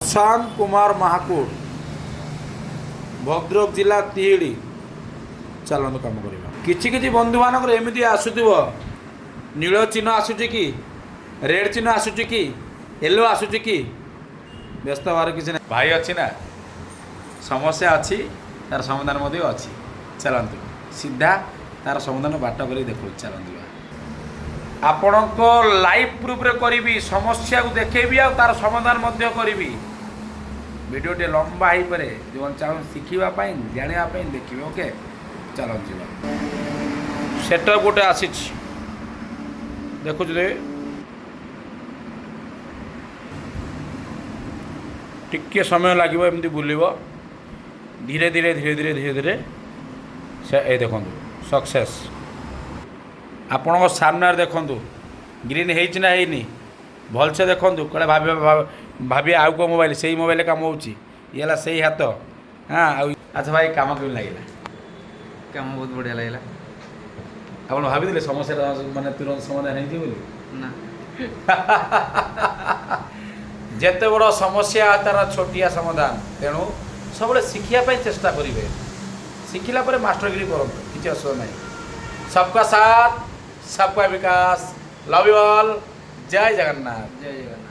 प्रशांत कुमार महाकुड़ भद्रक जिला तिहिड़ी चलतु कम करवा कि बंधु मानक एमती आसुव नील चिन्ह आसूची कि रेड चिन्ह आसूची कि येलो आसूची कि व्यस्त हबार किसी ना भाई अच्छी ना समस्या अच्छी तार समाधान अच्छी चलतु सीधा तार समाधान बाट कर देखो चलतु आपण लाइव प्रूफ रे करी समस्या को देखेबी आ तार समाधान करी वीडियो टे लंबा हो पारे जो चाह शिखापी जानापी देखिए ओके चलते सेटअप गोटे आसी देखु टिके समय लगे एमती बुल धीरे धीरे धीरे धीरे धीरे धीरे से देखु सक्सेस आपण सामने देखु ग्रीन होना भल से देखु कड़े भाभी आउ को मोबाइल से ही मोबाइल काम होगा से ही हाथ हाँ अच्छा भाई काम केमी लगे काम बहुत बढ़िया लगे आप भाभी समस्या मानने तुरंत समाधान हो ना जिते बड़ समस्या तार छोटिया समाधान तेणु सब शिखापी चेष्टा करेंगे शिखला मास्टरगिरी करूँ किसी असुविधा नहीं सबका साथ सबका विकास लव यू ऑल जय जगन्नाथ जय जगन्नाथ।